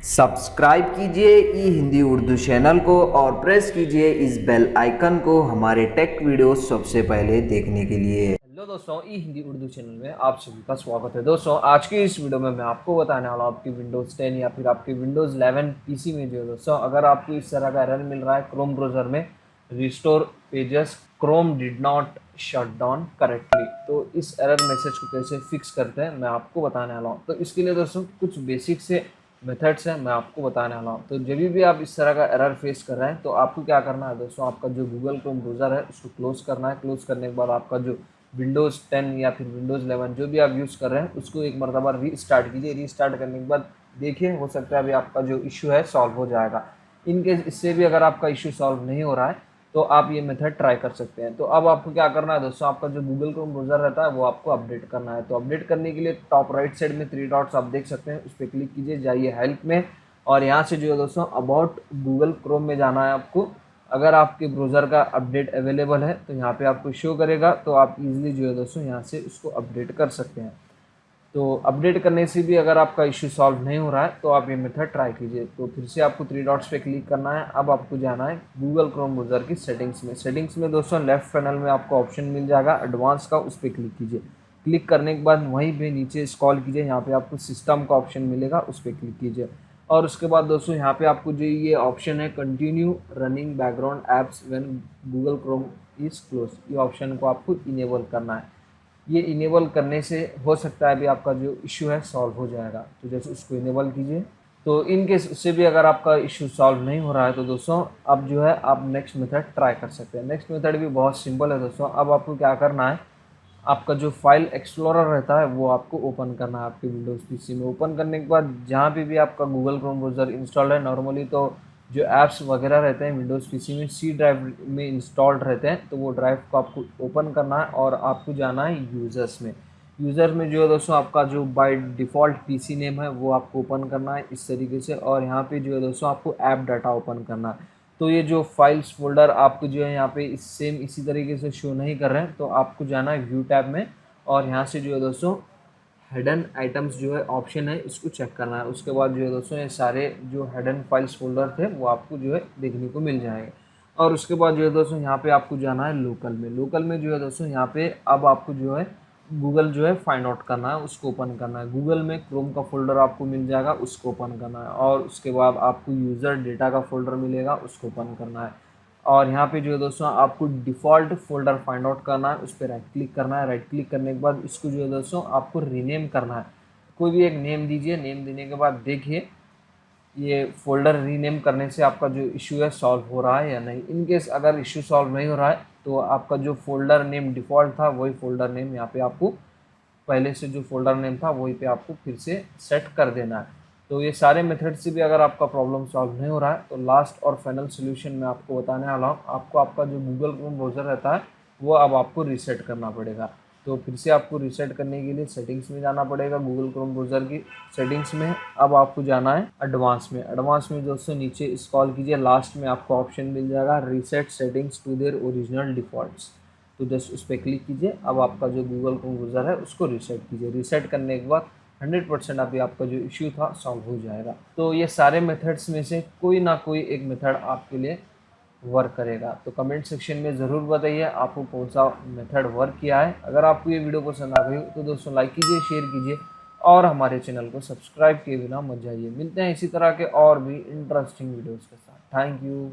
Subscribe कीजिए ई Hindi Urdu channel को और प्रेस कीजिए इस बेल आइकन को हमारे टेक वीडियोस सबसे पहले देखने के लिए। हेलो दोस्तों, ई हिंदी उर्दू चैनल में आप सभी का स्वागत है। दोस्तों, आज की इस वीडियो में मैं आपको बताने वाला हूँ आपकी विंडोज़ 10 या फिर आपकी विंडोज़ 11 पीसी में जो है दोस्तों, अगर आपको इस तरह का एरर मिल रहा है क्रोम ब्राउज़र में, restore pages Chrome did not shut down correctly, तो इस एरर मैसेज को कैसे फिक्स करते हैं मैं आपको बताने वाला हूँ। तो इसके लिए दोस्तों कुछ बेसिक से मेथड्स हैं मैं आपको बताने वाला हूँ। तो जब भी आप इस तरह का एरर फेस कर रहे हैं तो आपको क्या करना है दोस्तों, आपका जो गूगल क्रोम ब्राउज़र है उसको क्लोज करना है। क्लोज करने के बाद आपका जो विंडोज़ 10 या फिर विंडोज़ 11 जो भी आप यूज़ कर रहे हैं उसको एक मरतबा रीस्टार्ट कीजिए। रीस्टार्ट करने के बाद देखिए, हो सकता है अभी आपका जो इशू है सॉल्व हो जाएगा। इनकेस इससे भी अगर आपका इशू सॉल्व नहीं हो रहा है तो आप ये मेथड ट्राई कर सकते हैं। तो अब आपको क्या करना है दोस्तों, आपका जो गूगल क्रोम ब्राउज़र रहता है वो आपको अपडेट करना है। तो अपडेट करने के लिए टॉप राइट साइड में 3 डॉट्स आप देख सकते हैं, उस पर क्लिक कीजिए, जाइए हेल्प में, और यहाँ से जो है दोस्तों अबाउट गूगल क्रोम में जाना है आपको। अगर आपके ब्राउज़र का अपडेट अवेलेबल है तो यहाँ पे आपको शो करेगा, तो आप इजीली जो है दोस्तों यहाँ से उसको अपडेट कर सकते हैं। तो अपडेट करने से भी अगर आपका इश्यू सॉल्व नहीं हो रहा है तो आप ये मेथड ट्राई कीजिए। तो फिर से आपको 3 डॉट्स पे क्लिक करना है। अब आपको जाना है गूगल क्रोम ब्राउज़र की सेटिंग्स में। सेटिंग्स में दोस्तों लेफ्ट पैनल में आपको ऑप्शन मिल जाएगा एडवांस का, उस पर क्लिक कीजिए। क्लिक करने के बाद वहीं पे नीचे स्क्रॉल कीजिए, यहाँ पे आपको सिस्टम का ऑप्शन मिलेगा, उस पर क्लिक कीजिए। और उसके बाद दोस्तों यहाँ पे आपको जो ये ऑप्शन है continue running background apps when Google Chrome is close, ये ऑप्शन को आपको इनेबल करना है। ये इनेबल करने से हो सकता है अभी आपका जो इश्यू है सॉल्व हो जाएगा। तो जैसे उसको इनेबल कीजिए। तो इन केस उससे भी अगर आपका इश्यू सॉल्व नहीं हो रहा है तो दोस्तों अब जो है आप नेक्स्ट मेथड ट्राई कर सकते हैं। नेक्स्ट मेथड भी बहुत सिंपल है दोस्तों। अब आपको क्या करना है, आपका जो फाइल एक्सप्लोरर रहता है वो आपको ओपन करना है आपके विंडोज़ पीसी में। ओपन करने के बाद जहाँ पे भी आपका गूगल क्रोम ब्राउज़र इंस्टॉल्ड है, नॉर्मली तो जो ऐप्स वगैरह रहते हैं विंडोज़ पीसी में सी ड्राइव में इंस्टॉल्ड रहते हैं, तो वो ड्राइव को आपको ओपन करना है और आपको जाना है यूज़र्स में। यूज़र में जो है दोस्तों आपका जो बाय डिफ़ॉल्ट पीसी नेम है वो आपको ओपन करना है इस तरीके से, और यहाँ पे जो है दोस्तों आपको ऐप डाटा ओपन करना है। तो ये जो फाइल्स फोल्डर आपको जो है यहाँ पे इसी तरीके से शो नहीं कर रहे हैं, तो आपको जाना है व्यू टैब में, और यहाँ से जो है दोस्तों हिडन आइटम्स जो है ऑप्शन है इसको चेक करना है। उसके बाद जो है दोस्तों ये सारे जो हिडन फाइल्स फोल्डर थे वो आपको जो है देखने को मिल जाएंगे। और उसके बाद जो है दोस्तों यहाँ पे आपको जाना है लोकल में। लोकल में जो है दोस्तों यहाँ पे अब आपको जो है गूगल जो है फाइंड आउट करना है, उसको ओपन करना है। गूगल में क्रोम का फोल्डर आपको मिल जाएगा, उसको ओपन करना है। और उसके बाद आपको यूज़र डेटा का फोल्डर मिलेगा, उसको ओपन करना है। और यहाँ पे जो है दोस्तों आपको डिफ़ॉल्ट फोल्डर फाइंड आउट करना है, उस पर राइट क्लिक करना है। राइट क्लिक करने के बाद इसको जो है दोस्तों आपको रीनेम करना है। कोई भी एक नेम दीजिए। नेम देने के बाद देखिए ये फोल्डर रीनेम करने से आपका जो इशू है सॉल्व हो रहा है या नहीं। इन केस अगर इशू सॉल्व नहीं हो रहा है तो आपका जो फोल्डर नेम डिफ़ॉल्ट था वही फोल्डर नेम यहाँ पे आपको, पहले से जो फोल्डर नेम था वही पे आपको फिर से सेट कर देना है। तो ये सारे मेथड से भी अगर आपका प्रॉब्लम सॉल्व नहीं हो रहा है तो लास्ट और फाइनल सोल्यूशन मैं आपको बताने वाला हूँ। आपको आपका जो गूगल क्रोम ब्राउज़र रहता है वो अब आपको रीसेट करना पड़ेगा। तो फिर से आपको रीसेट करने के लिए सेटिंग्स में जाना पड़ेगा, गूगल क्रोम ब्राउज़र की सेटिंग्स में। अब आपको जाना है एडवांस में। एडवांस में दोस्तों नीचे स्क्रॉल कीजिए, लास्ट में आपको ऑप्शन मिल जाएगा reset settings to their original defaults. तो जस्ट उस पर क्लिक कीजिए। अब आपका जो गूगल क्रोम ब्राउज़र है उसको रीसेट कीजिए। रीसेट करने के बाद 100% अभी आपका जो इश्यू था सॉल्व हो जाएगा। तो ये सारे मेथड्स में से कोई ना कोई एक मेथड आपके लिए वर्क करेगा। तो कमेंट सेक्शन में ज़रूर बताइए आपको कौन सा मेथड वर्क किया है। अगर आपको ये वीडियो पसंद आ गई हो तो दोस्तों लाइक कीजिए, शेयर कीजिए, और हमारे चैनल को सब्सक्राइब किए बिना मत जाइए। मिलते हैं इसी तरह के और भी इंटरेस्टिंग वीडियोज़ के साथ। Thank you.